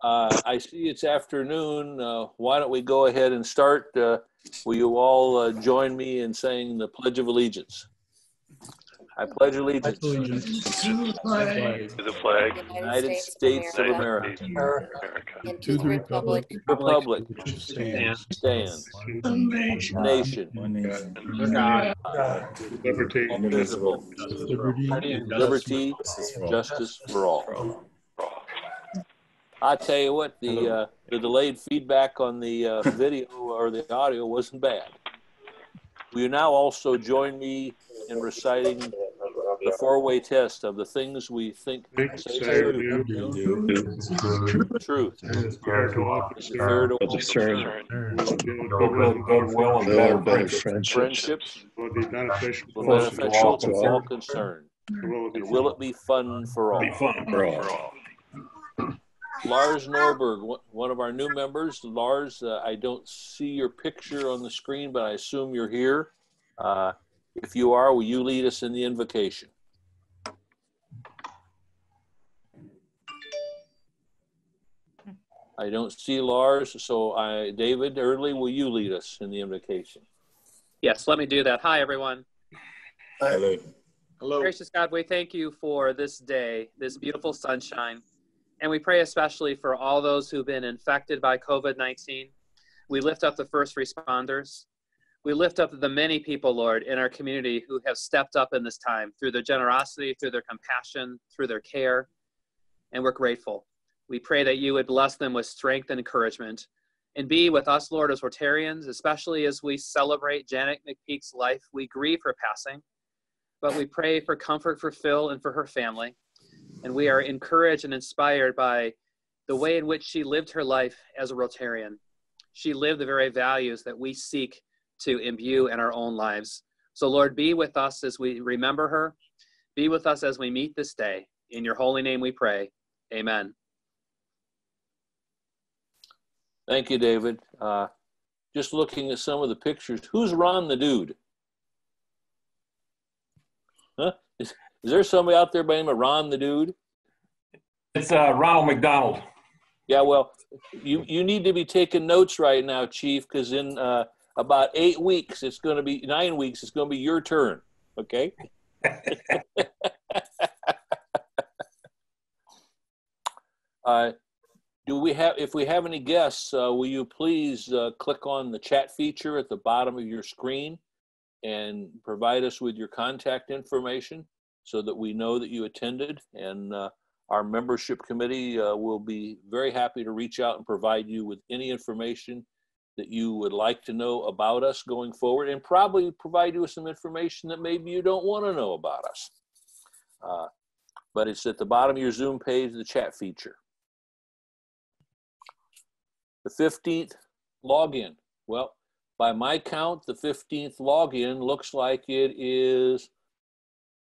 I see it's afternoon. Why don't we go ahead and start? Will you all join me in saying the Pledge of Allegiance? I pledge allegiance to the flag To the flag of the United States of America, and to the republic which stands stands, one nation, nation, under God, liberty, indivisible, liberty and liberty, justice for all. I tell you what, the delayed feedback on the video or the audio wasn't bad. Will you now also join me in reciting the four-way test of the things we think, say, do, truth? is fair to all Is it fair to all concerned, concerned? goodwill, and better Friendships will be beneficial will beneficial to all concerned. And will it be fun for all? Lars Norberg, one of our new members. Lars, I don't see your picture on the screen, but I assume you're here. If you are, will you lead us in the invocation? I don't see Lars, so David Early, will you lead us in the invocation? Yes, let me do that. Hi, everyone. Hello. Gracious God, we thank you for this day, this beautiful sunshine. And we pray especially for all those who've been infected by COVID-19. We lift up the first responders. We lift up the many people, Lord, in our community who have stepped up in this time through their generosity, through their compassion, through their care. And we're grateful. We pray that you would bless them with strength and encouragement and be with us, Lord, as Rotarians, especially as we celebrate Janet McPeak's life. We grieve her passing, but we pray for comfort for Phil and for her family. And we are encouraged and inspired by the way in which she lived her life as a Rotarian. She lived the very values that we seek to imbue in our own lives. So Lord, be with us as we remember her. Be with us as we meet this day. In your holy name we pray. Amen. Thank you, David. Just looking at some of the pictures, who's Ron the Dude? Huh? Is there somebody out there by the name of Ron the Dude? It's Ronald McDonald. Yeah, well, you need to be taking notes right now, Chief, because in about 8 weeks, it's going to be 9 weeks, it's going to be your turn, okay? If we have any guests, will you please click on the chat feature at the bottom of your screen and provide us with your contact information so that we know that you attended, and our membership committee will be very happy to reach out and provide you with any information that you would like to know about us going forward, and probably provide you with some information that maybe you don't want to know about us. But it's at the bottom of your Zoom page, the chat feature. The 15th login. Well, by my count, the 15th login looks like it is,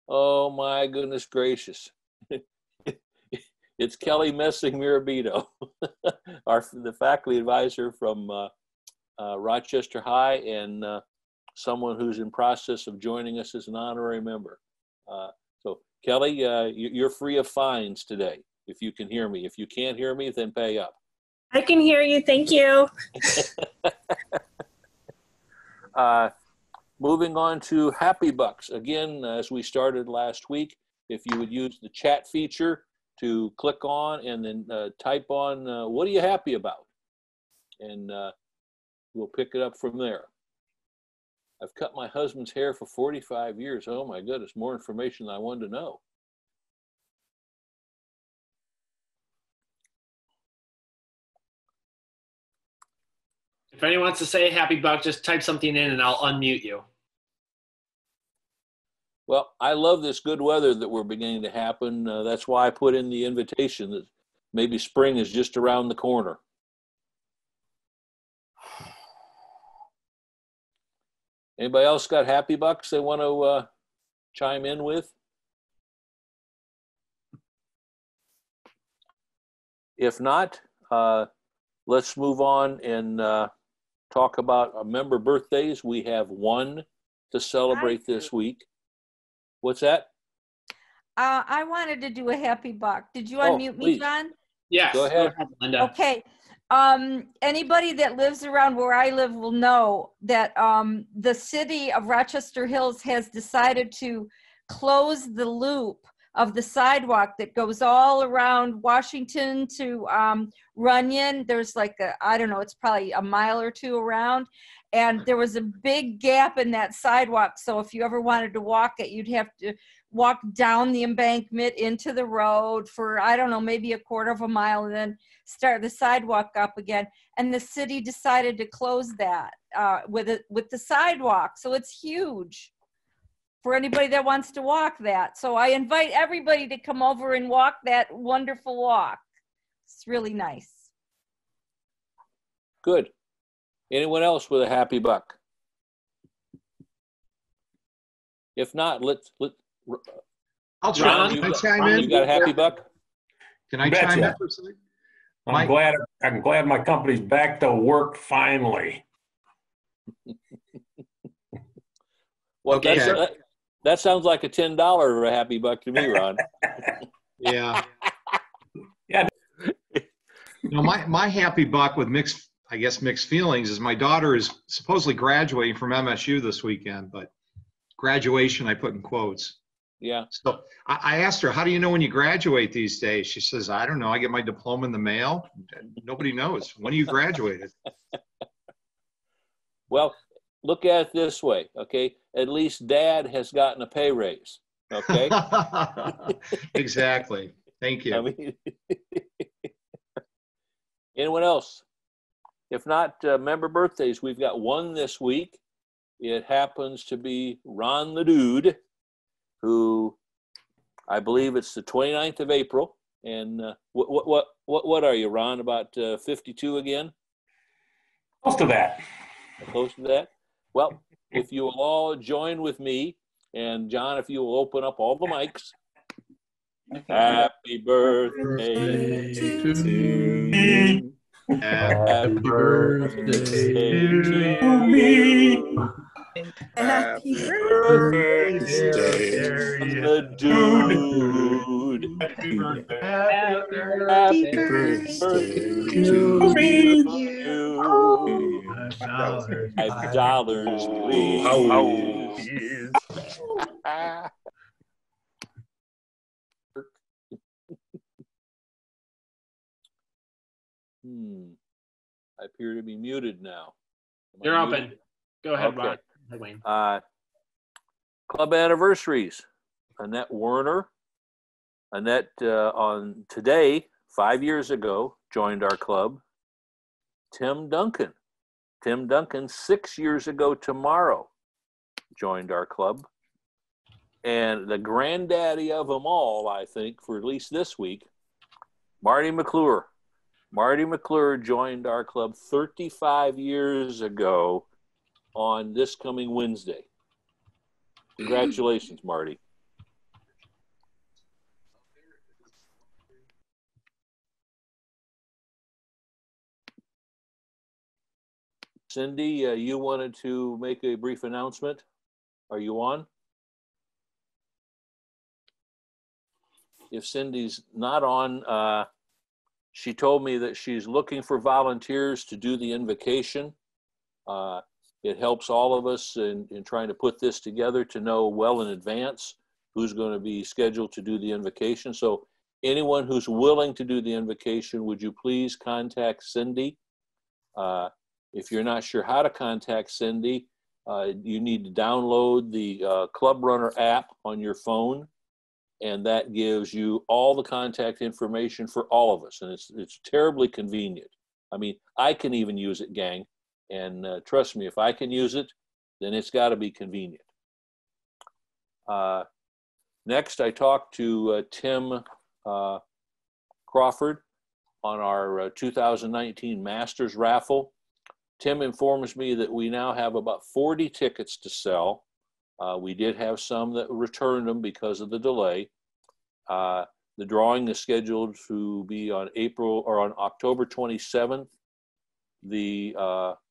oh my goodness gracious. It's Kelly Messing-Mirabito, the faculty advisor from Rochester High, and someone who's in process of joining us as an honorary member. So Kelly, you're free of fines today, if you can hear me. If you can't hear me, then pay up. I can hear you. Thank you. Moving on to Happy Bucks. Again, as we started last week, if you would use the chat feature to click on and then type on what are you happy about? And we'll pick it up from there. I've cut my husband's hair for 45 years. Oh my goodness, more information than I wanted to know. If anyone wants to say Happy Buck, just type something in and I'll unmute you. Well, I love this good weather that we're beginning to happen. That's why I put in the invitation that maybe spring is just around the corner. Anybody else got Happy Bucks they want to chime in with? If not, let's move on and talk about member birthdays. We have one to celebrate this week. What's that? I wanted to do a Happy Buck. Did you unmute me, please. John? Yes. Go ahead. Linda. Okay. Anybody that lives around where I live will know that the city of Rochester Hills has decided to close the loop of the sidewalk that goes all around Washington to Runyon. There's like I don't know, it's probably a mile or two around. And there was a big gap in that sidewalk. So if you ever wanted to walk it, you'd have to walk down the embankment into the road for, I don't know, maybe a quarter of a mile, and then start the sidewalk up again. And the city decided to close that with the sidewalk. So it's huge for anybody that wants to walk that. So I invite everybody to come over and walk that wonderful walk. It's really nice. Good. Anyone else with a happy buck? If not, I'll Ron, try. you Can I got- chime you in? got a happy buck? Can I You betcha. chime in for a second? I'm glad my company's back to work finally. Well, Okay. that sounds like a $10 happy buck to me, Ron. Yeah. Yeah. No, my happy buck with mixed feelings is my daughter is supposedly graduating from MSU this weekend, but graduation I put in quotes. Yeah. So I asked her, how do you know when you graduate these days? She says, I don't know. I get my diploma in the mail. Nobody knows. When are you graduated? Well, look at it this way, okay? At least Dad has gotten a pay raise, okay? Exactly. Thank you. I mean, anyone else? If not, member birthdays, we've got one this week. It happens to be Ron the Dude, who I believe it's the 29th of April. And what are you, Ron? About 52 again? Close to that. Close to that? Well, if you will all join with me, and John, if you will open up all the mics. Happy birthday to you. Happy birthday to me. Happy birthday, The dude. Happy birthday. Happy birthday to me. you. $5, please. I appear to be muted now. You're open. Go ahead, Okay. Ron. Hi, Wayne. Club anniversaries. Annette Werner. Annette, on today, 5 years ago, joined our club. Tim Duncan. Tim Duncan, 6 years ago tomorrow, joined our club. And the granddaddy of them all, I think, for at least this week, Marty McClure. Marty McClure joined our club 35 years ago on this coming Wednesday. Congratulations, Marty. Cindy, you wanted to make a brief announcement. Are you on? If Cindy's not on, she told me that she's looking for volunteers to do the invocation. It helps all of us in trying to put this together to know well in advance who's going to be scheduled to do the invocation. So anyone who's willing to do the invocation, would you please contact Cindy? If you're not sure how to contact Cindy, you need to download the Club Runner app on your phone, and that gives you all the contact information for all of us, and it's terribly convenient. I mean, I can even use it, gang, and trust me, if I can use it, then it's got to be convenient. Next, I talked to Tim Crawford on our 2019 Masters raffle. Tim informs me that we now have about 40 tickets to sell. We did have some that returned them because of the delay. The drawing is scheduled to be on October 27th. The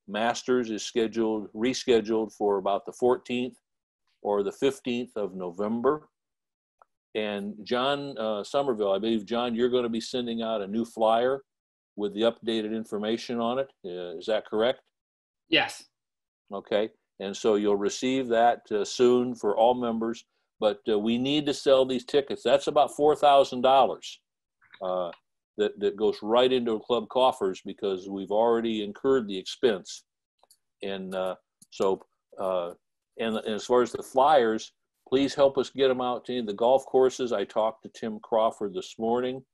Masters is rescheduled for about the 14th or the 15th of November. And John Somerville, I believe, John, you're going to be sending out a new flyer with the updated information on it. Is that correct? Yes. Okay. And so you'll receive that soon for all members. But we need to sell these tickets. That's about $4,000 that goes right into club coffers because we've already incurred the expense. And and as far as the flyers, please help us get them out to the golf courses. I talked to Tim Crawford this morning.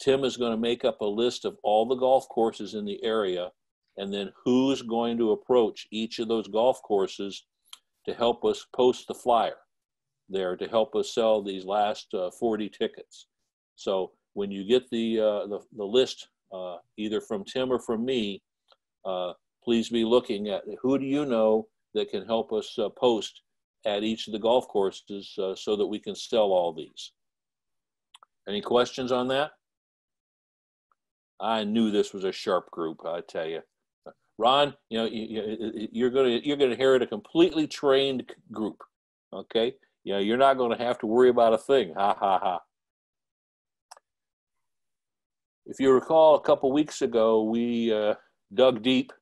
Tim is going to make up a list of all the golf courses in the area and then who's going to approach each of those golf courses to help us post the flyer there to help us sell these last 40 tickets. So when you get the list, either from Tim or from me, please be looking at who do you know that can help us post at each of the golf courses so that we can sell all these. Any questions on that? I knew this was a sharp group, I tell you. Ron, you know, you're gonna inherit a completely trained group, okay? You know, you're not gonna have to worry about a thing, ha ha ha. If you recall, a couple weeks ago, we dug deep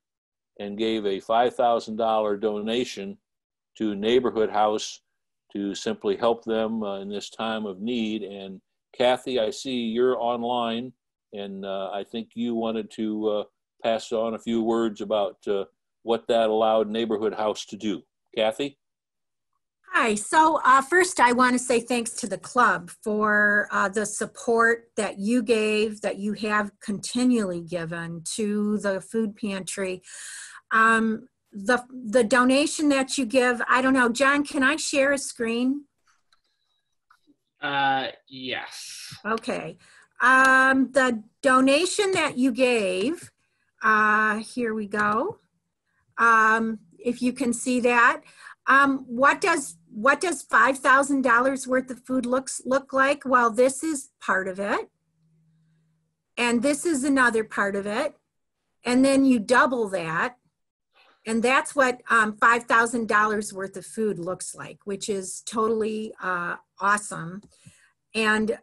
and gave a $5,000 donation to Neighborhood House to simply help them in this time of need. And Kathy, I see you're online, and I think you wanted to pass on a few words about what that allowed Neighborhood House to do. Kathy? Hi, so first I want to say thanks to the club for the support that you gave, that you have continually given to the food pantry. The donation that you give, I don't know, John, can I share a screen? Yes. Okay. The donation that you gave, here we go. If you can see that. What does $5,000 worth of food look like? Well, this is part of it. And this is another part of it. And then you double that. And that's what $5,000 worth of food looks like, which is totally awesome and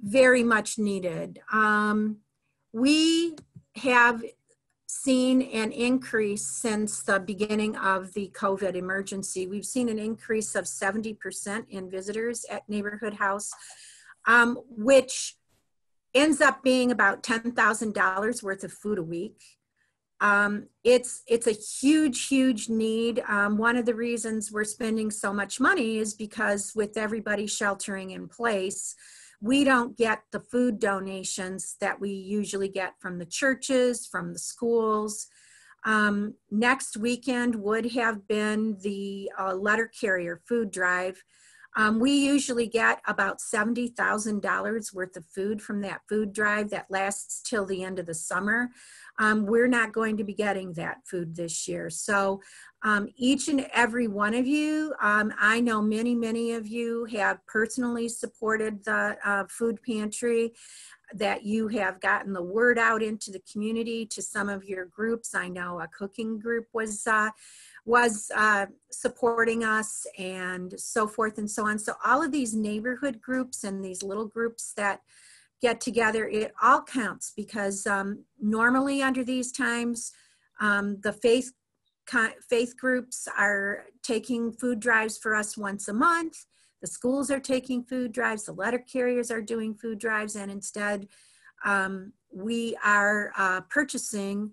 very much needed. We have seen an increase since the beginning of the COVID emergency. We've seen an increase of 70% in visitors at Neighborhood House, which ends up being about $10,000 worth of food a week. It's a huge, huge need. One of the reasons we're spending so much money is because with everybody sheltering in place, we don't get the food donations that we usually get from the churches, from the schools. Next weekend would have been the letter carrier food drive. We usually get about $70,000 worth of food from that food drive that lasts till the end of the summer. We're not going to be getting that food this year. So each and every one of you, I know many of you have personally supported the food pantry, that you have gotten the word out into the community to some of your groups. I know a cooking group was supporting us and so forth and so on. So all of these neighborhood groups and these little groups that get together, it all counts because normally under these times, the faith groups are taking food drives for us once a month. The schools are taking food drives, the letter carriers are doing food drives, and instead we are purchasing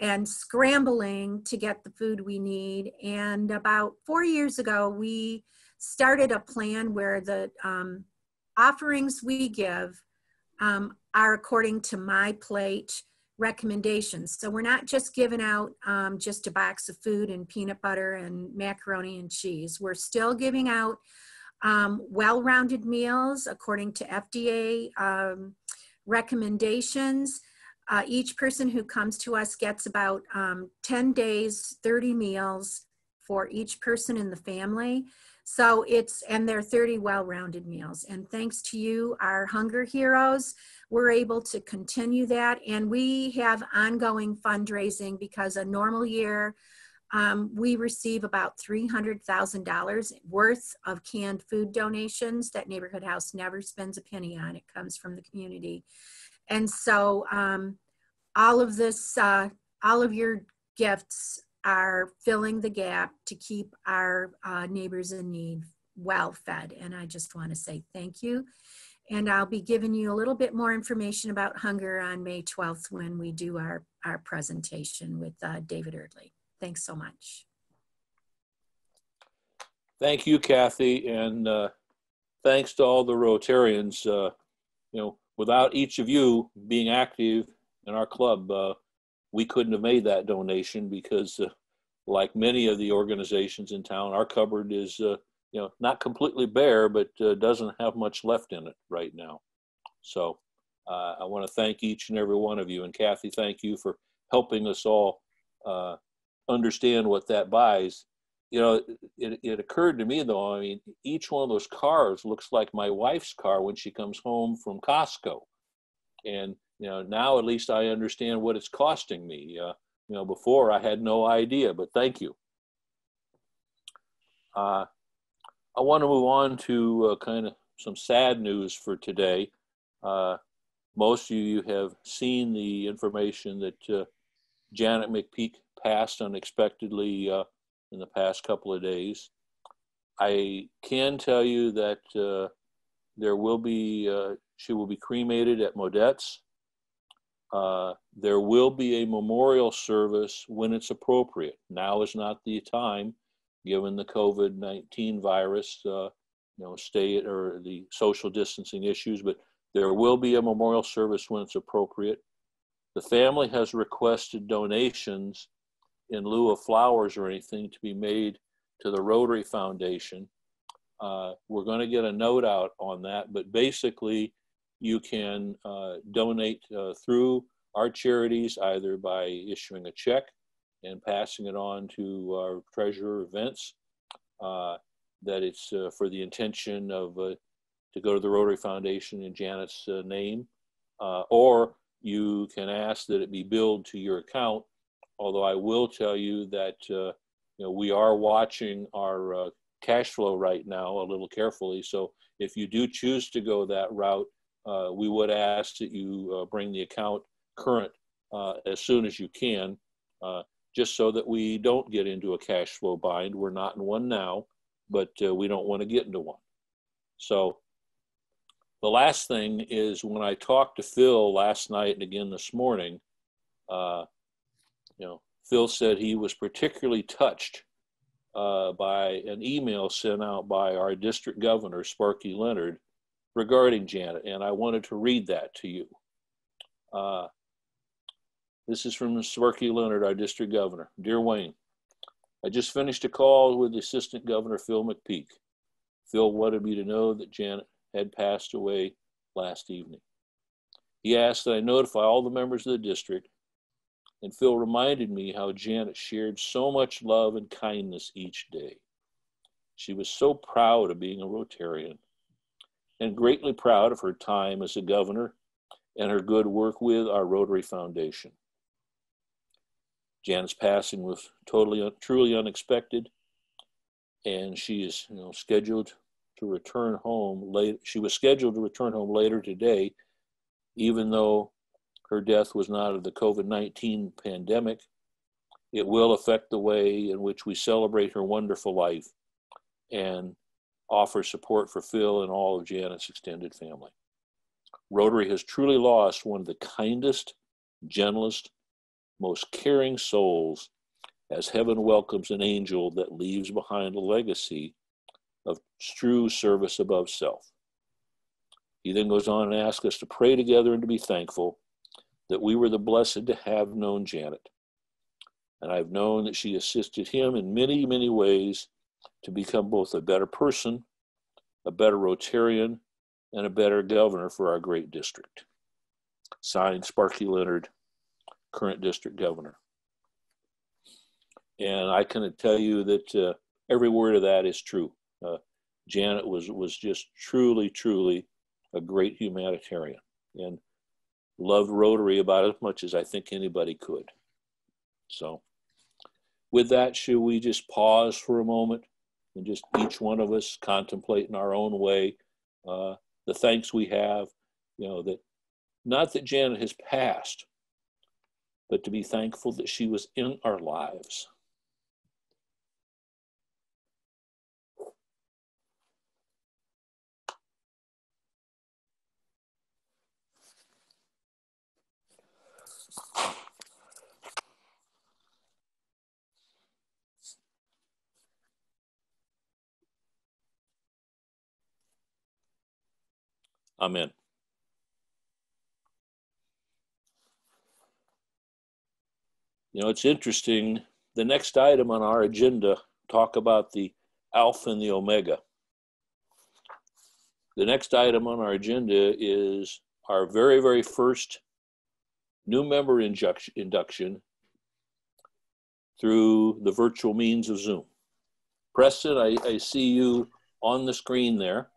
and scrambling to get the food we need. And about 4 years ago, we started a plan where the offerings we give are according to my plate recommendations. So we're not just giving out just a box of food and peanut butter and macaroni and cheese. We're still giving out well-rounded meals according to FDA recommendations. Each person who comes to us gets about 10 days, 30 meals for each person in the family. So and they're 30 well-rounded meals. And thanks to you, our Hunger Heroes, we're able to continue that. And we have ongoing fundraising because a normal year, we receive about $300,000 worth of canned food donations that Neighborhood House never spends a penny on. It comes from the community. And so all of this, all of your gifts are filling the gap to keep our neighbors in need well fed. And I just want to say thank you. And I'll be giving you a little bit more information about hunger on May 12th when we do our presentation with David Erdley. Thanks so much. Thank you, Kathy, and thanks to all the Rotarians. Without each of you being active in our club, we couldn't have made that donation because, like many of the organizations in town, our cupboard is not completely bare, but doesn't have much left in it right now. So I want to thank each and every one of you. And Kathy, thank you for helping us all understand what that buys. It occurred to me, though, I mean, each one of those cars looks like my wife's car when she comes home from Costco. And, now at least I understand what it's costing me. Before I had no idea, but thank you. I want to move on to kind of some sad news for today. Most of you have seen the information that Janet McPeak passed unexpectedly in the past couple of days. I can tell you that she will be cremated at Modette's. There will be a memorial service when it's appropriate. Now is not the time, given the COVID-19 virus, or the social distancing issues, but there will be a memorial service when it's appropriate. The family has requested donations in lieu of flowers or anything to be made to the Rotary Foundation. We're going to get a note out on that, but basically you can donate through our charities, either by issuing a check and passing it on to our treasurer, Vince, that it's for the intention of to go to the Rotary Foundation in Janet's name, or you can ask that it be billed to your account. Although I will tell you that we are watching our cash flow right now a little carefully. So if you do choose to go that route, we would ask that you bring the account current as soon as you can, just so that we don't get into a cash flow bind. We're not in one now, but we don't want to get into one. So the last thing is, when I talked to Phil last night and again this morning, Phil said he was particularly touched by an email sent out by our district governor, Sparky Leonard, regarding Janet, and I wanted to read that to you. This is from Sparky Leonard, our district governor. Dear Wayne, I just finished a call with Assistant Governor Phil McPeak. Phil wanted me to know that Janet had passed away last evening. He asked that I notify all the members of the district, and Phil reminded me how Janet shared so much love and kindness each day. She was so proud of being a Rotarian and greatly proud of her time as a governor and her good work with our Rotary Foundation. Janet's passing was truly unexpected, and she is scheduled to return home late. She was scheduled to return home later today, even though her death was not of the COVID-19 pandemic. It will affect the way in which we celebrate her wonderful life and offer support for Phil and all of Janet's extended family. Rotary has truly lost one of the kindest, gentlest, most caring souls, as heaven welcomes an angel that leaves behind a legacy of true service above self. He then goes on and asks us to pray together and to be thankful that we were the blessed to have known Janet. And I've known that she assisted him in many, many ways to become both a better person, a better Rotarian, and a better governor for our great district. Signed, Sparky Leonard, current district governor. And I can tell you that every word of that is true. Janet was just truly, truly a great humanitarian and loved Rotary about as much as I think anybody could. So with that, should we just pause for a moment and just each one of us contemplate in our own way the thanks we have, that not that Janet has passed, but to be thankful that she was in our lives. Amen. It's interesting. The next item on our agenda talk about the Alpha and the Omega. The next item on our agenda is our very, very first new member induction through the virtual means of Zoom. Preston, I see you on the screen there.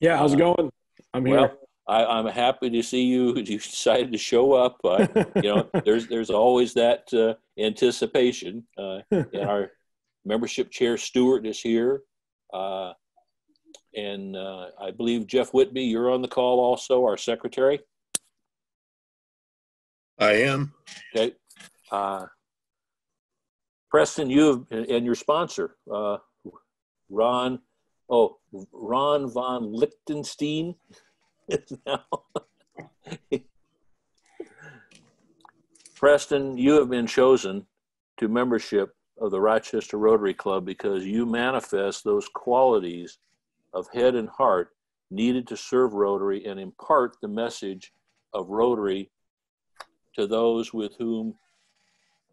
Yeah, how's it going? I'm here. Well, I'm happy to see you. You decided to show up. There's always that anticipation. And our membership chair, Stewart, is here. And I believe Jeff Whitby, you're on the call also, our secretary. I am. Okay. Preston, you and your sponsor, Ron von Lichtenstein is now. Preston, you have been chosen to membership of the Rochester Rotary Club because you manifest those qualities of head and heart needed to serve Rotary and impart the message of Rotary to those with whom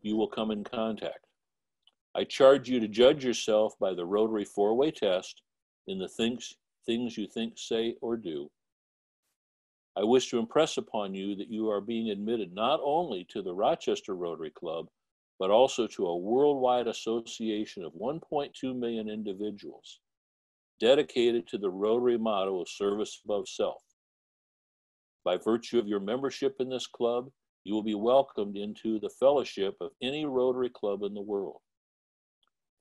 you will come in contact. I charge you to judge yourself by the Rotary four-way test in the things you think, say, or do. I wish to impress upon you that you are being admitted not only to the Rochester Rotary Club, but also to a worldwide association of 1.2 million individuals dedicated to the Rotary motto of service above self. By virtue of your membership in this club, you will be welcomed into the fellowship of any Rotary club in the world.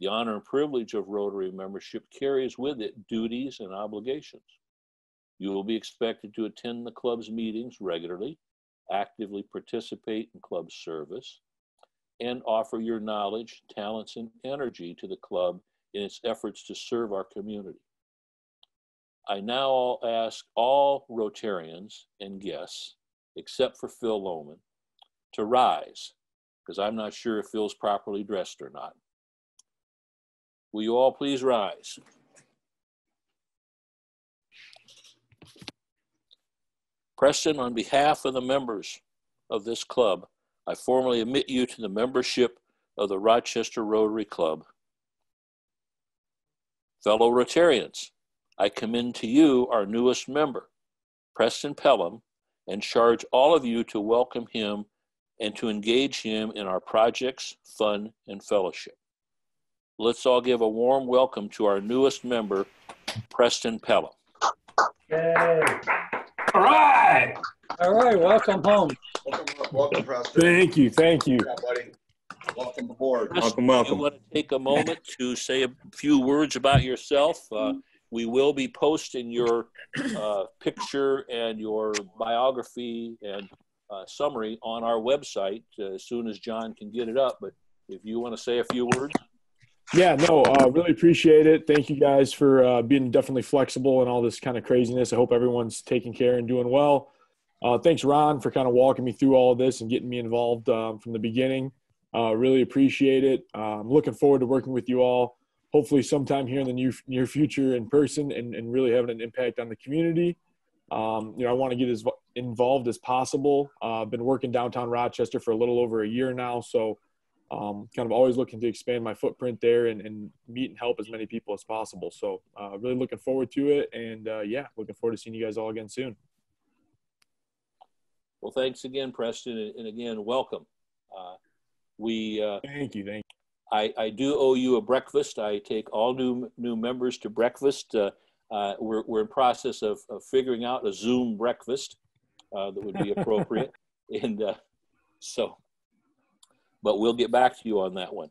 The honor and privilege of Rotary membership carries with it duties and obligations. You will be expected to attend the club's meetings regularly, actively participate in club service, and offer your knowledge, talents, and energy to the club in its efforts to serve our community. I now ask all Rotarians and guests, except for Phil Lohman, to rise, because I'm not sure if Phil's properly dressed or not. Will you all please rise? Preston, on behalf of the members of this club, I formally admit you to the membership of the Rochester Rotary Club. Fellow Rotarians, I commend to you our newest member, Preston Pelham, and charge all of you to welcome him and to engage him in our projects, fun, and fellowship. Let's all give a warm welcome to our newest member, Preston Pelham. Yay. All right. All right, welcome home. Welcome, Preston. Thank you. Yeah, buddy. Welcome aboard. Preston, you want to take a moment to say a few words about yourself? We will be posting your picture and your biography and summary on our website as soon as John can get it up. But if you want to say a few words. Yeah, no, really appreciate it. Thank you guys for being definitely flexible and all this kind of craziness. I hope everyone's taking care and doing well. Thanks, Ron, for kind of walking me through all of this and getting me involved from the beginning. Really appreciate it. I'm looking forward to working with you all, hopefully sometime here in the near future in person and really having an impact on the community. I want to get as involved as possible. I've been working downtown Rochester for a little over a year now, so kind of always looking to expand my footprint there and meet and help as many people as possible. So really looking forward to it. And looking forward to seeing you guys all again soon. Well, thanks again, Preston. And again, welcome. Thank you. I do owe you a breakfast. I take all new members to breakfast. We're in process of figuring out a Zoom breakfast that would be appropriate. And but we'll get back to you on that one.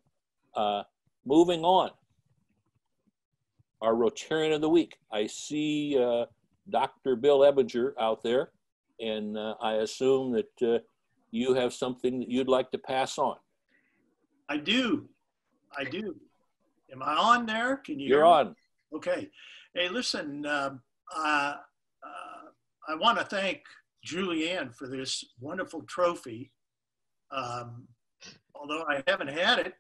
Moving on, our Rotarian of the Week. I see Dr. Bill Ebinger out there, and I assume that you have something that you'd like to pass on. I do. Am I on there? Can you hear You're me? on. Okay. Hey, listen, I want to thank Julianne for this wonderful trophy. Although I haven't had it,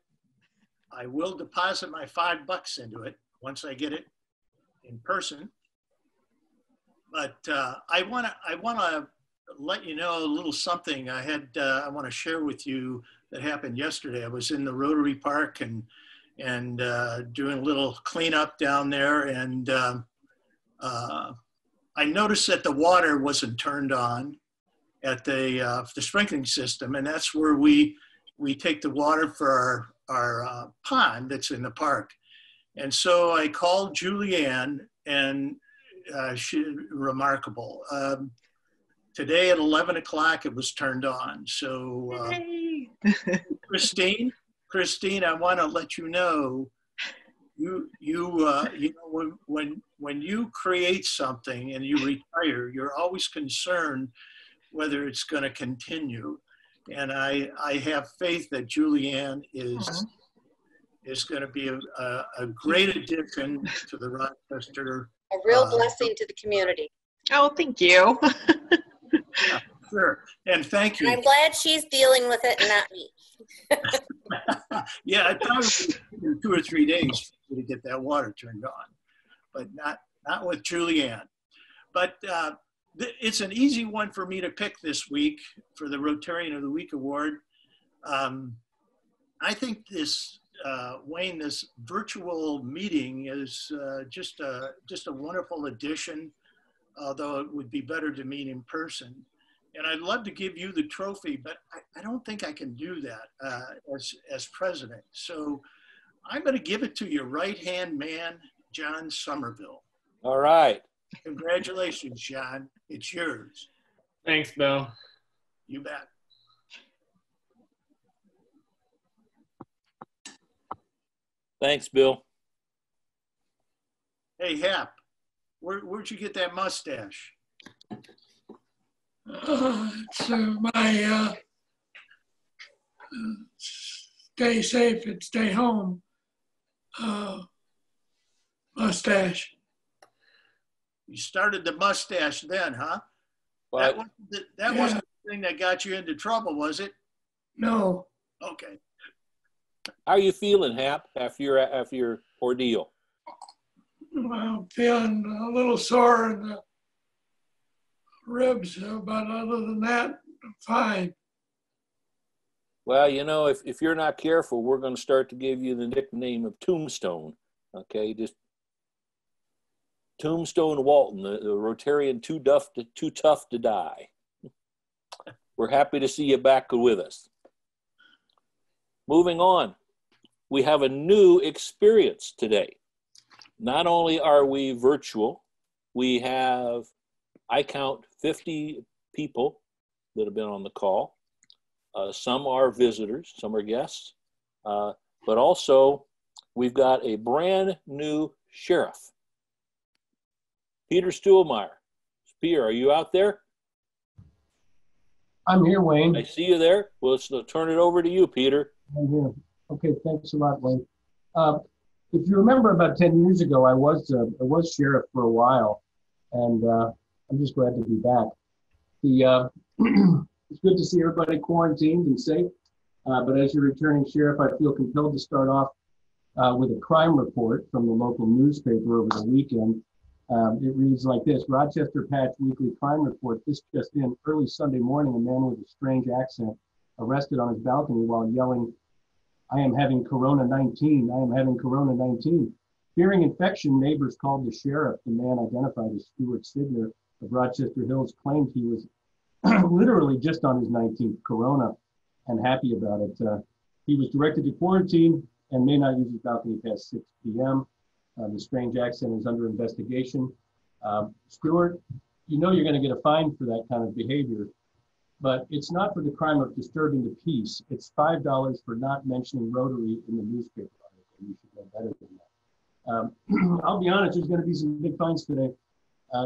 I will deposit my $5 into it once I get it in person. But I want to let you know a little something I want to share with you that happened yesterday. I was in the Rotary Park and doing a little cleanup down there, and I noticed that the water wasn't turned on at the sprinkling system, and that's where we take the water for our pond that's in the park. And so I called Julianne, and she's remarkable. Today at 11 o'clock, it was turned on. So Christine, I want to let you know, you know, when you create something and you retire, you're always concerned whether it's going to continue. And I have faith that Julianne is going to be a great addition to the Rochester. A real blessing to the community. Oh, thank you. Yeah, sure. And thank you. And I'm glad she's dealing with it and not me. Yeah, it probably took 2 or 3 days to get that water turned on, but not with Julianne. But it's an easy one for me to pick this week for the Rotarian of the Week award. I think this, Wayne, this virtual meeting is just a wonderful addition, although it would be better to meet in person. And I'd love to give you the trophy, but I don't think I can do that as president. So I'm going to give it to your right-hand man, John Somerville. All right. Congratulations, John. It's yours. Thanks, Bill. You bet. Thanks, Bill. Hey, Hap, where'd you get that mustache? It's my stay safe and stay home mustache. You started the mustache then, huh? What? That wasn't the thing that got you into trouble, was it? No. Okay. How are you feeling, Hap, after your ordeal? I'm feeling a little sore in the ribs, but other than that, I'm fine. Well, you know, if you're not careful, we're going to start to give you the nickname of Tombstone. Okay, just Tombstone Walton, the Rotarian too tough to die. We're happy to see you back with us. Moving on, we have a new experience today. Not only are we virtual, we have, I count 50 people that have been on the call. Some are visitors, some are guests, but also we've got a brand new sheriff. Peter Stuhlmeyer. Peter, are you out there? I'm here, Wayne. I see you there. Well, let's turn it over to you, Peter. I'm here. Okay, thanks a lot, Wayne. If you remember, about 10 years ago, I was sheriff for a while, and I'm just glad to be back. It's good to see everybody quarantined and safe, but as your returning sheriff, I feel compelled to start off with a crime report from the local newspaper over the weekend. It reads like this: Rochester Patch Weekly Crime Report. This just in: early Sunday morning, a man with a strange accent arrested on his balcony while yelling, "I am having Corona-19, I am having Corona-19." Fearing infection, neighbors called the sheriff. The man, identified as Stuart Signer of Rochester Hills, claimed he was literally just on his 19th Corona and happy about it. He was directed to quarantine and may not use his balcony past 6 p.m. The strange accent is under investigation. Stuart, you know you're going to get a fine for that kind of behavior. but it's not for the crime of disturbing the peace. It's $5 for not mentioning Rotary in the newspaper article. You should know better than that. I'll be honest, there's going to be some big fines today,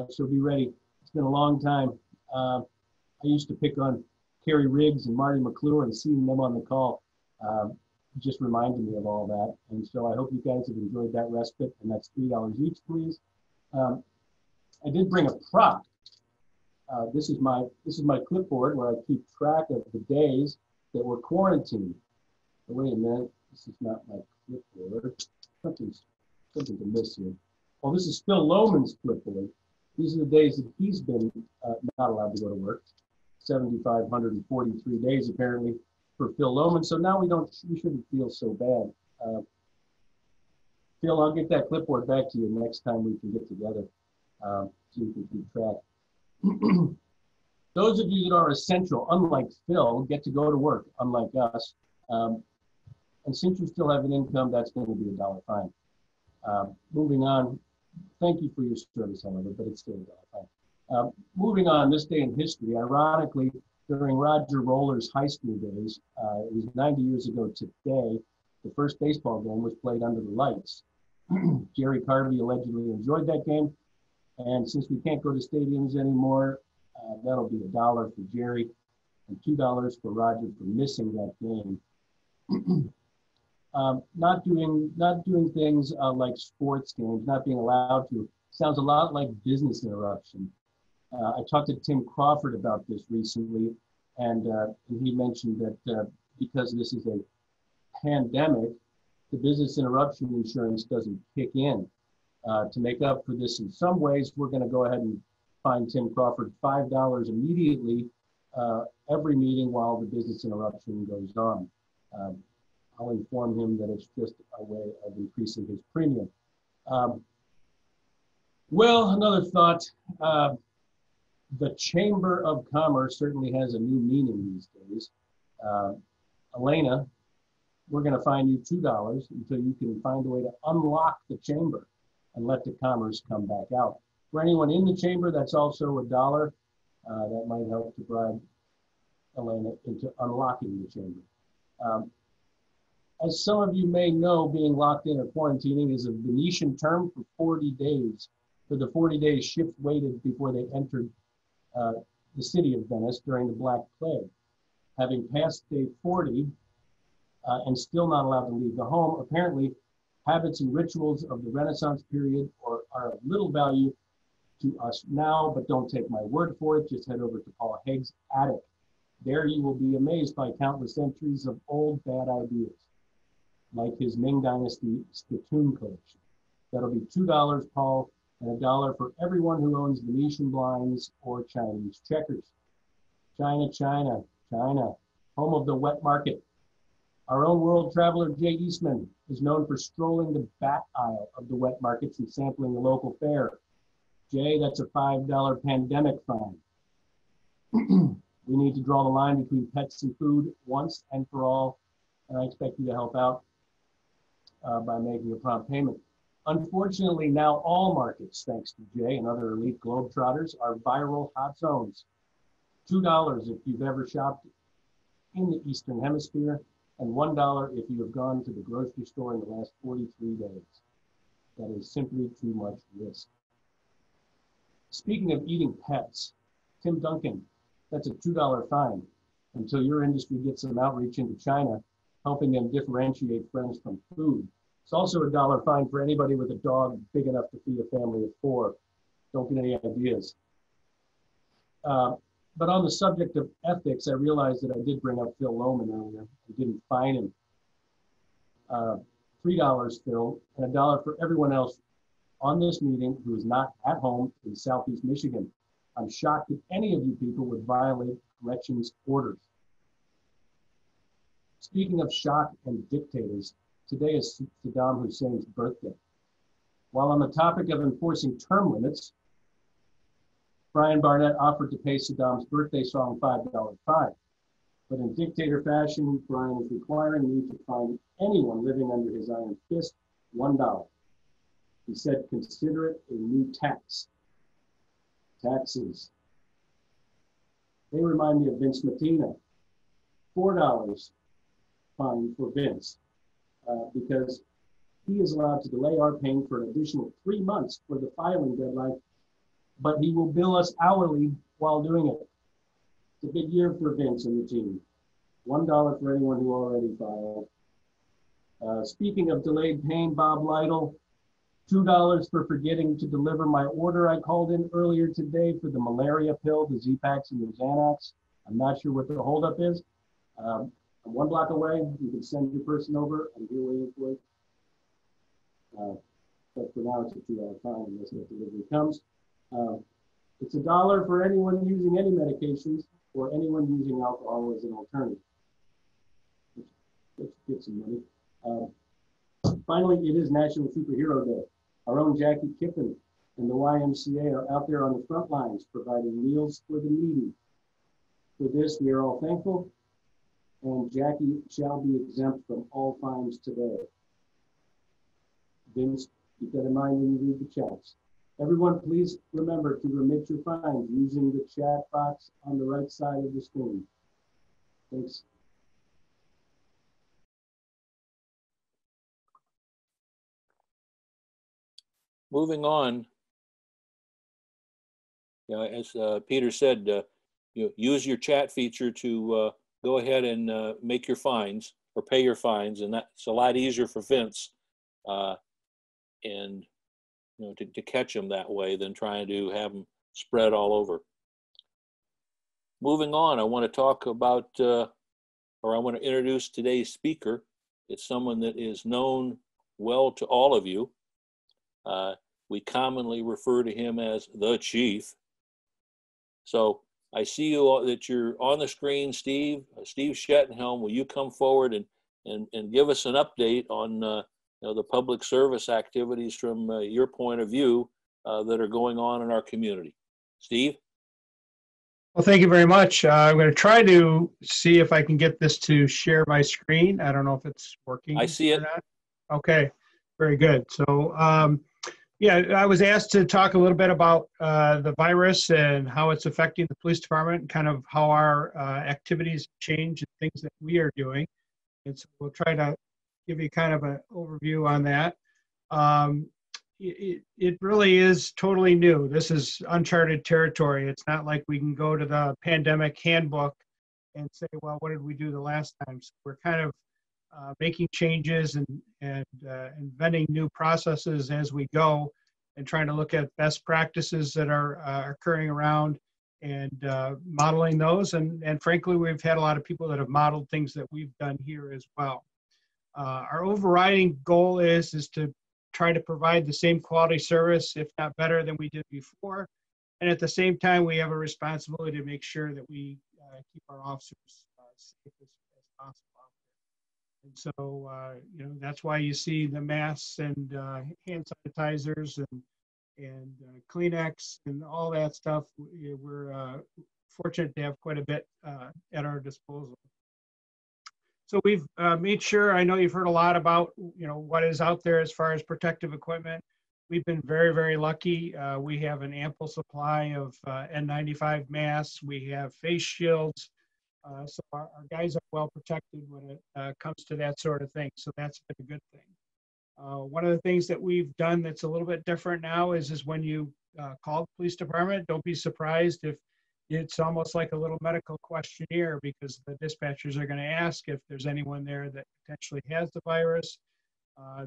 so be ready. It's been a long time. I used to pick on Kerry Riggs and Marty McClure, and seeing them on the call just reminded me of all that. And so I hope you guys have enjoyed that respite, and that's $3 each, please. I did bring a prop. This is my clipboard where I keep track of the days that we're quarantined. But wait a minute, this is not my clipboard. Something's amiss here. Oh, this is Phil Lohman's clipboard. These are the days that he's been not allowed to go to work. 7,543 days apparently for Phil Lohman. So now we shouldn't feel so bad. Phil, I'll get that clipboard back to you next time we can get together so you can keep track. Those of you that are essential, unlike Phil, get to go to work, unlike us. And since you still have an income, that's going to be $1 fine. Moving on, thank you for your service, however, but it's still $1 fine. Moving on, this day in history, ironically, during Roger Roller's high school days, it was 90 years ago today, the first baseball game was played under the lights. Jerry Carvey allegedly enjoyed that game. And since we can't go to stadiums anymore, that'll be $1 for Jerry and $2 for Roger for missing that game. Not doing things like sports games, not being allowed to, sounds a lot like business interruption. I talked to Tim Crawford about this recently, and he mentioned that because this is a pandemic, the business interruption insurance doesn't kick in. To make up for this in some ways, we're going to go ahead and fine Tim Crawford $5 immediately every meeting while the business interruption goes on. I'll inform him that it's just a way of increasing his premium. Well, another thought, the Chamber of Commerce certainly has a new meaning these days. Elena, we're going to fine you $2 until you can find a way to unlock the chamber and let the commerce come back out. For anyone in the chamber, that's also $1. That might help to bribe Elena into unlocking the chamber. As some of you may know, being locked in or quarantining is a Venetian term for 40 days. For the 40 days ships waited before they entered the city of Venice during the Black Plague. Having passed day 40 and still not allowed to leave the home, apparently habits and rituals of the Renaissance period are of little value to us now, but don't take my word for it. Just head over to Paul Haig's attic. There you will be amazed by countless entries of old bad ideas, like his Ming Dynasty spittoon collection. That'll be $2, Paul, and $1 for everyone who owns Venetian blinds or Chinese checkers. China, China, China, home of the wet market. Our own world traveler, Jay Eastman, is known for strolling the bat aisle of the wet markets and sampling the local fare. Jay, that's a $5 pandemic fine. We need to draw the line between pets and food once and for all, and I expect you to help out by making a prompt payment. Unfortunately, now all markets, thanks to Jay and other elite globetrotters, are viral hot zones. $2 if you've ever shopped in the Eastern Hemisphere, and $1 if you have gone to the grocery store in the last 43 days. That is simply too much risk. Speaking of eating pets, Tim Duncan, that's a $2 fine until your industry gets some outreach into China, helping them differentiate friends from food. It's also a $1 fine for anybody with a dog big enough to feed a family of 4. Don't get any ideas. But on the subject of ethics, I realized that I did bring up Phil Lohman earlier. I didn't fine him. $3, Phil, and $1 for everyone else on this meeting who is not at home in Southeast Michigan. I'm shocked that any of you people would violate Gretchen's orders. Speaking of shock and dictators, today is Saddam Hussein's birthday. While on the topic of enforcing term limits, Brian Barnett offered to pay Saddam's birthday song $5 fine. But in dictator fashion, Brian is requiring me to fine anyone living under his iron fist $1. He said, consider it a new tax. Taxes. They remind me of Vince Matina. $4 fine for Vince because he is allowed to delay our paying for an additional 3 months for the filing deadline, but he will bill us hourly while doing it. It's a big year for Vince and the team. $1 for anyone who already filed. Speaking of delayed paying, Bob Lytle, $2 for forgetting to deliver my order I called in earlier today for the malaria pill, the Z-Pax and the Xanax. I'm not sure what the holdup is. I'm 1 block away. You can send your person over. I'm here waiting for it. But for now, it's a $2 fine unless the delivery comes. It's $1 for anyone using any medications or anyone using alcohol as an alternative. Let's get some money. Finally, it is National Superhero Day. Our own Jackie Kippen and the YMCA are out there on the front lines providing meals for the needy. For this, we are all thankful, and Jackie shall be exempt from all fines today. Vince, keep that in mind when you read the chats. Everyone, please remember to remit your fines using the chat box on the right side of the screen. Thanks. Moving on, as Peter said, use your chat feature to go ahead and make your fines or pay your fines, and that's a lot easier for Vince and to catch them that way than trying to have them spread all over. Moving on, I want to talk about, or I want to introduce today's speaker. It's someone that is known well to all of you. We commonly refer to him as the Chief. So I see that you're on the screen, Steve. Steve Schettenhelm, will you come forward and give us an update on the public service activities from your point of view that are going on in our community? Steve? Well, thank you very much. I'm going to try to see if I can get this to share my screen. I don't know if it's working. I see it. Or not. Okay, very good. So, yeah, I was asked to talk a little bit about the virus and how it's affecting the police department, and kind of how our activities change and things that we are doing. And so we'll try to give you kind of an overview on that. It really is totally new. This is uncharted territory. It's not like we can go to the pandemic handbook and say, well, what did we do the last time? So we're kind of making changes and inventing new processes as we go, and trying to look at best practices that are occurring around and modeling those. And frankly, we've had a lot of people that have modeled things that we've done here as well. Our overriding goal is to try to provide the same quality service, if not better, than we did before. And at the same time, we have a responsibility to make sure that we keep our officers safe as possible. And so, that's why you see the masks and hand sanitizers and Kleenex and all that stuff. We're fortunate to have quite a bit at our disposal. So we've made sure, I know you've heard a lot about, what is out there as far as protective equipment. We've been very, very lucky. We have an ample supply of N95 masks. We have face shields. So our guys are well protected when it comes to that sort of thing. So that's been a good thing. One of the things that we've done that's a little bit different now is when you call the police department, don't be surprised if it's almost like a little medical questionnaire, because the dispatchers are going to ask if there's anyone there that potentially has the virus.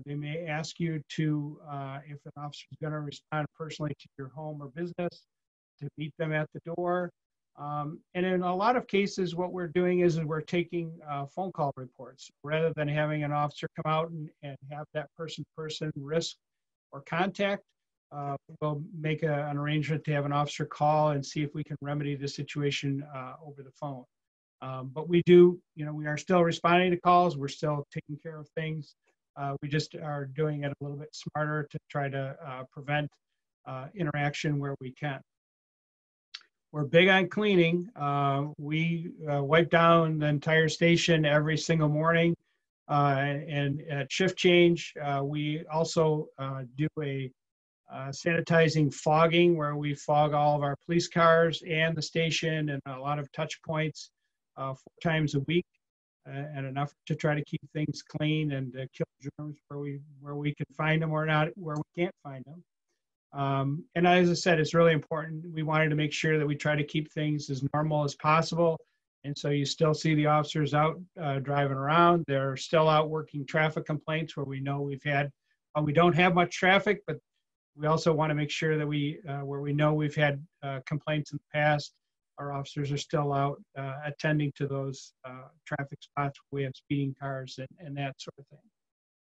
They may ask you to, if an officer is going to respond personally to your home or business, to meet them at the door. And in a lot of cases, what we're doing is we're taking phone call reports rather than having an officer come out and have that person-to-person risk or contact. We'll make an arrangement to have an officer call and see if we can remedy the situation over the phone. But we do, we are still responding to calls. We're still taking care of things. We just are doing it a little bit smarter to try to prevent interaction where we can. We're big on cleaning. We wipe down the entire station every single morning. And at shift change, we also do a sanitizing fogging, where we fog all of our police cars and the station and a lot of touch points 4 times a week, and enough to try to keep things clean and kill germs where we can find them or not where we can't find them. And as I said, it's really important. We wanted to make sure that we try to keep things as normal as possible. And so you still see the officers out driving around. They're still out working traffic complaints where we know we don't have much traffic, but we also want to make sure that where we know we've had complaints in the past, our officers are still out attending to those traffic spots where we have speeding cars and that sort of thing.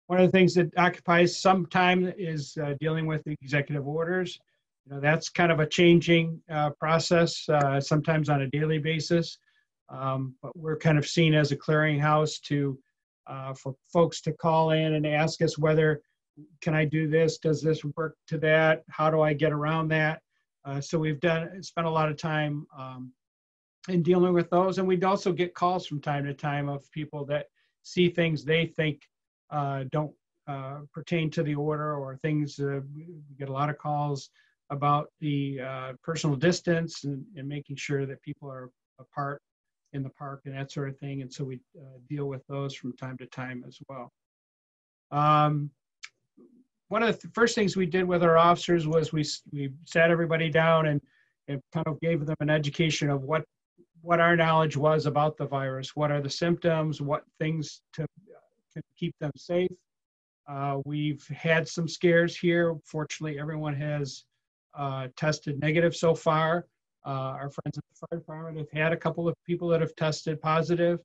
One of the things that occupies some time is dealing with the executive orders. That's kind of a changing process, sometimes on a daily basis. But we're kind of seen as a clearinghouse for folks to call in and ask us whether, can I do this? Does this work to that? How do I get around that? So we've spent a lot of time in dealing with those. And we'd also get calls from time to time of people that see things they think don't pertain to the order, or things. We get a lot of calls about the personal distance and making sure that people are apart in the park and that sort of thing. And so we deal with those from time to time as well. One of the first things we did with our officers was we sat everybody down and kind of gave them an education of what our knowledge was about the virus, what are the symptoms, what things to keep them safe. We've had some scares here. Fortunately, everyone has tested negative so far. Our friends at the fire department have had a couple of people that have tested positive,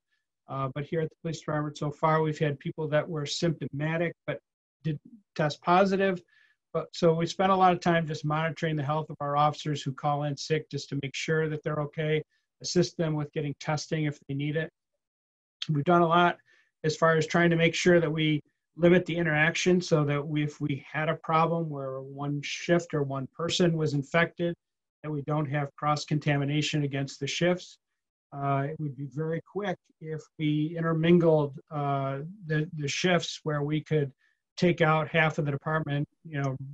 but here at the police department so far, we've had people that were symptomatic but didn't test positive. So we spent a lot of time just monitoring the health of our officers who call in sick, just to make sure that they're okay, assist them with getting testing if they need it. We've done a lot as far as trying to make sure that we limit the interaction, so that if we had a problem where one shift or one person was infected, that we don't have cross-contamination against the shifts. It would be very quick if we intermingled the shifts, where we could take out half of the department,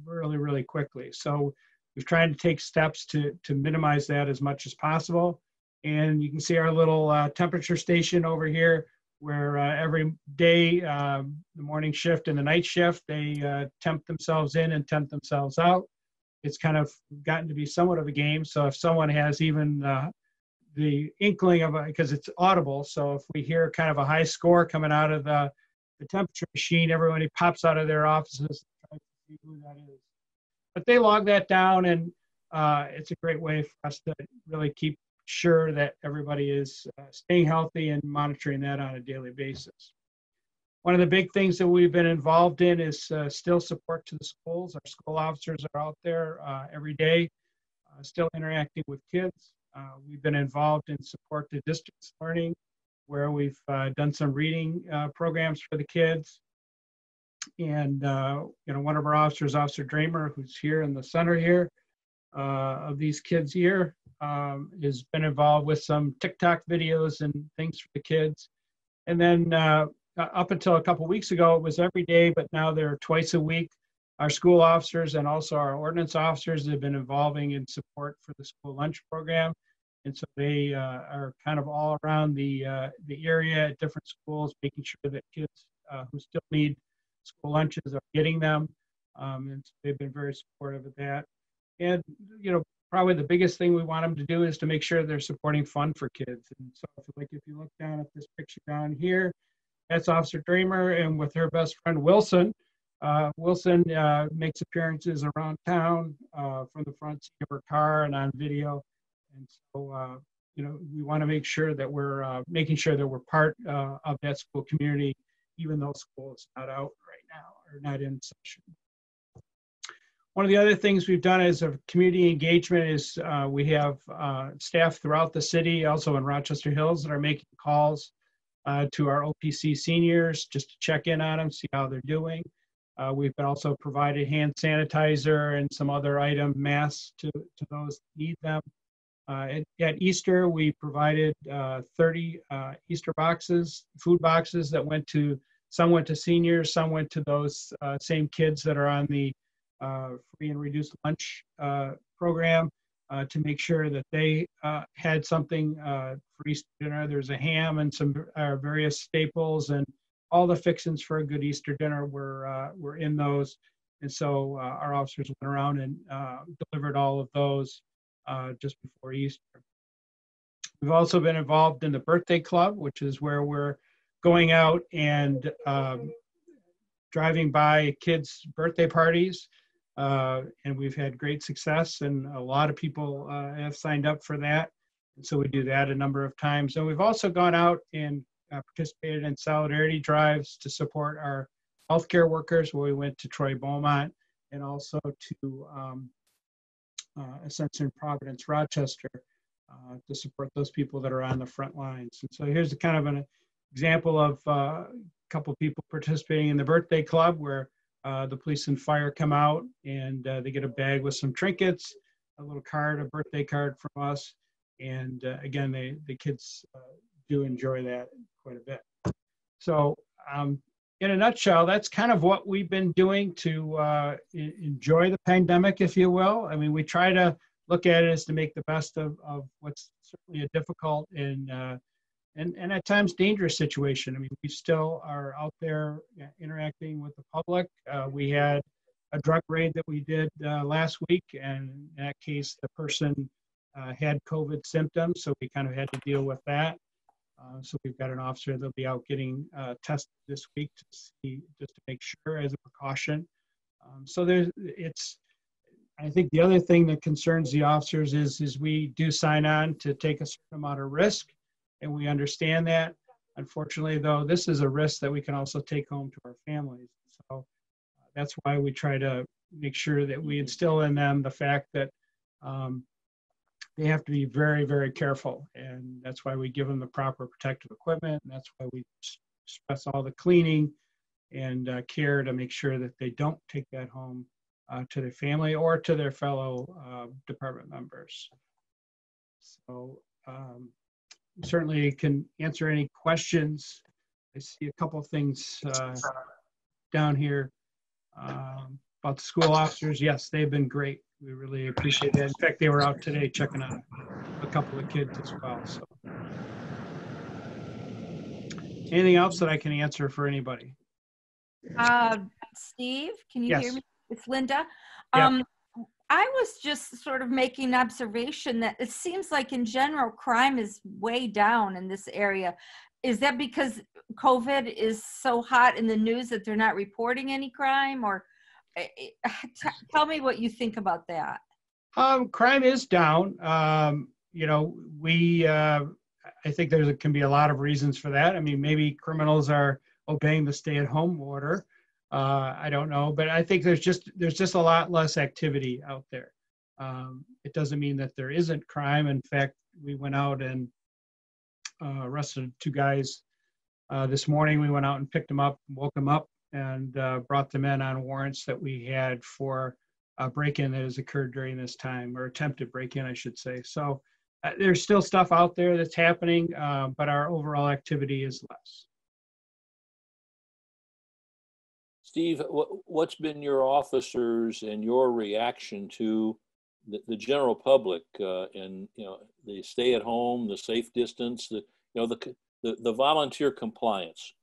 really, really quickly. So we've tried to take steps to minimize that as much as possible. And you can see our little temperature station over here, where every day, the morning shift and the night shift, they temp themselves in and temp themselves out. It's kind of gotten to be somewhat of a game. So if someone has even the inkling of because it's audible, so if we hear kind of a high score coming out of the temperature machine, everybody pops out of their offices and tries to see who that is. But they log that down, and it's a great way for us to really keep sure that everybody is staying healthy and monitoring that on a daily basis. One of the big things that we've been involved in is still support to the schools. Our school officers are out there every day, still interacting with kids. We've been involved in support to distance learning, where we've done some reading programs for the kids. And one of our officers, Officer Dramer, who's here in the center here of these kids here, has been involved with some TikTok videos and things for the kids. And then up until a couple weeks ago, it was every day, but now they're twice a week. Our school officers and also our ordinance officers have been involving in support for the school lunch program. And so they are kind of all around the area at different schools, making sure that kids who still need school lunches are getting them. And so they've been very supportive of that. And, probably the biggest thing we want them to do is to make sure they're supporting fun for kids. And so if you look down at this picture down here, that's Officer Dramer, and with her best friend Wilson. Wilson makes appearances around town from the front seat of her car and on video. And so, we want to make sure that we're making sure that we're part of that school community, even though school is not out right now or not in session. One of the other things we've done as a community engagement is we have staff throughout the city, also in Rochester Hills, that are making calls to our OPC seniors just to check in on them, see how they're doing. We've been also provided hand sanitizer and some other masks to those that need them. At Easter, we provided 30 Easter boxes, food boxes that some went to seniors, some went to those same kids that are on the free and reduced lunch program to make sure that they had something for Easter dinner. There's a ham and some various staples, and all the fixings for a good Easter dinner were in those. And so our officers went around and delivered all of those just before Easter. We've also been involved in the birthday club, which is where we're going out and driving by kids' birthday parties. And we've had great success, and a lot of people have signed up for that. And so we do that a number of times. And we've also gone out and participated in solidarity drives to support our healthcare workers, where we went to Troy Beaumont and also to Ascension, Providence, Rochester, to support those people that are on the front lines. And so here's a kind of an example of a couple people participating in the birthday club, where the police and fire come out and they get a bag with some trinkets, a little card, a birthday card from us. And again, the kids do enjoy that quite a bit. So in a nutshell, that's kind of what we've been doing to enjoy the pandemic, if you will. I mean, we try to look at it as to make the best of what's certainly a difficult and at times dangerous situation. I mean, we still are out there interacting with the public. We had a drug raid that we did last week, and in that case, the person had COVID symptoms, so we kind of had to deal with that. So we've got an officer that'll be out getting tested this week to see, just to make sure as a precaution. So I think the other thing that concerns the officers is we do sign on to take a certain amount of risk, and we understand that. Unfortunately, though, this is a risk that we can also take home to our families. So that's why we try to make sure that we instill in them the fact that they have to be very, very careful. And that's why we give them the proper protective equipment. And that's why we stress all the cleaning and care to make sure that they don't take that home to their family or to their fellow department members. So certainly can answer any questions. I see a couple of things down here about the school officers. Yes, they've been great. We really appreciate that. In fact, they were out today checking on a couple of kids as well. So, anything else that I can answer for anybody? Steve, can you Yes. hear me? It's Linda. Yeah. I was just sort of making an observation that it seems like in general crime is way down in this area. Is that because COVID is so hot in the news that they're not reporting any crime? Or tell me what you think about that. Crime is down. You know, I think can be a lot of reasons for that. I mean, maybe criminals are obeying the stay-at-home order. I don't know, but I think there's just a lot less activity out there. It doesn't mean that there isn't crime. In fact, we went out and arrested 2 guys this morning. We went out and picked them up, woke them up, and brought them in on warrants that we had for a break-in that has occurred during this time, or attempted break-in, I should say. So there's still stuff out there that's happening, but our overall activity is less. Steve, what's been your officers and your reaction to the general public and the stay at home, the safe distance, the volunteer compliance?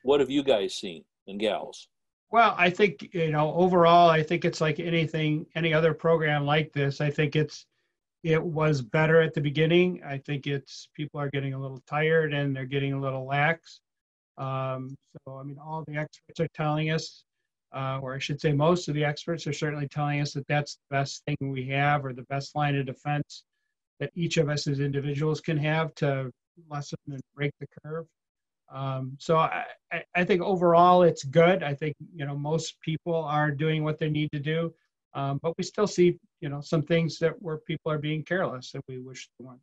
What have you guys seen, and gals? Well, I think overall, I think it's like any other program like this. I think it was better at the beginning. I think people are getting a little tired and they're getting a little lax. So, I mean, all the experts are telling us, or I should say most of the experts are certainly telling us that that's the best thing we have, or the best line of defense that each of us as individuals can have to lessen and break the curve. So I think overall it's good. I think, most people are doing what they need to do, but we still see, some things where people are being careless that we wish they weren't.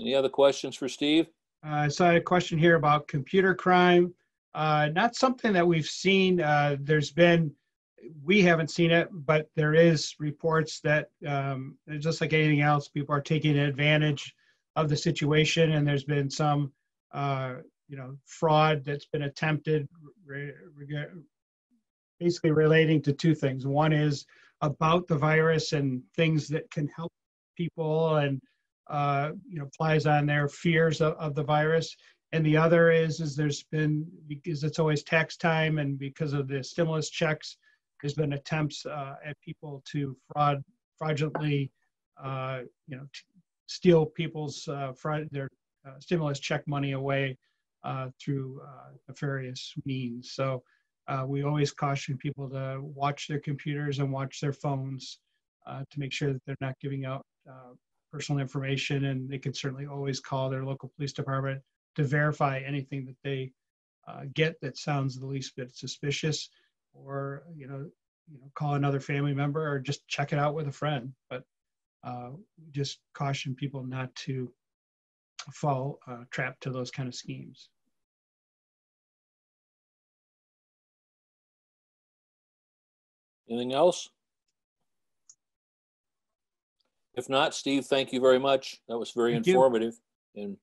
Any other questions for Steve? I saw a question here about computer crime. Not something that we've seen. We haven't seen it, but there is reports that just like anything else, people are taking advantage of the situation, and there's been some, fraud that's been attempted, basically relating to two things. One is about the virus and things that can help people, and applies on their fears of the virus. And the other is there's been, because it's always tax time and because of the stimulus checks, there's been attempts at people to fraudulently, steal people's their stimulus check money away through nefarious means. So we always caution people to watch their computers and watch their phones to make sure that they're not giving out personal information, and they can certainly always call their local police department to verify anything that they get that sounds the least bit suspicious, or call another family member, or just check it out with a friend. But just caution people not to fall trapped to those kind of schemes. Anything else? If not, Steve, thank you very much. That was very informative. And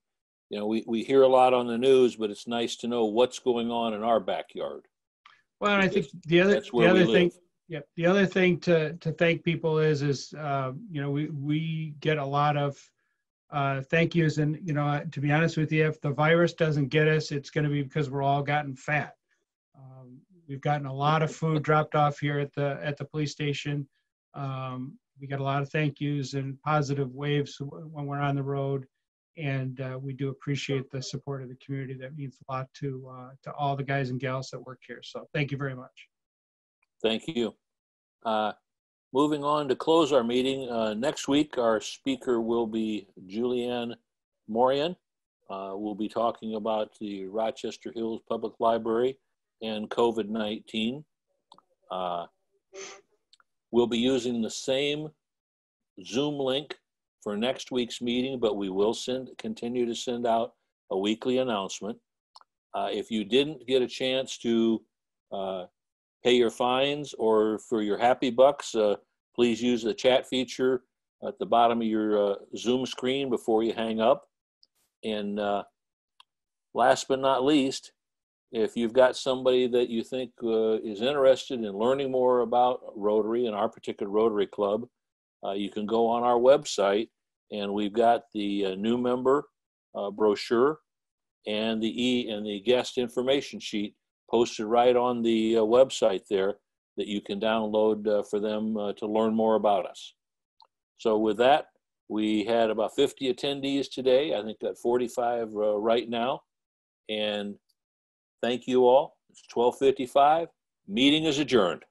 we hear a lot on the news, but it's nice to know what's going on in our backyard. Well, and I think the other thing to thank people is we get a lot of thank yous, and to be honest with you, if the virus doesn't get us, it's going to be because we're all gotten fat. We've gotten a lot of food dropped off here at the police station. We got a lot of thank yous and positive waves when we're on the road, and we do appreciate the support of the community. That means a lot to all the guys and gals that work here. So thank you very much. Thank you. Moving on to close our meeting. Next week, our speaker will be Julianne Morian. We'll be talking about the Rochester Hills Public Library and COVID-19. We'll be using the same Zoom link for next week's meeting, but we will continue to send out a weekly announcement. If you didn't get a chance to pay your fines or for your happy bucks, please use the chat feature at the bottom of your Zoom screen before you hang up. And last but not least, if you've got somebody that you think is interested in learning more about Rotary and our particular Rotary Club, you can go on our website, and we've got the new member brochure and the guest information sheet posted right on the website there that you can download for them to learn more about us. So with that, we had about 50 attendees today. I think got 45 right now. And thank you all. It's 12:55. Meeting is adjourned.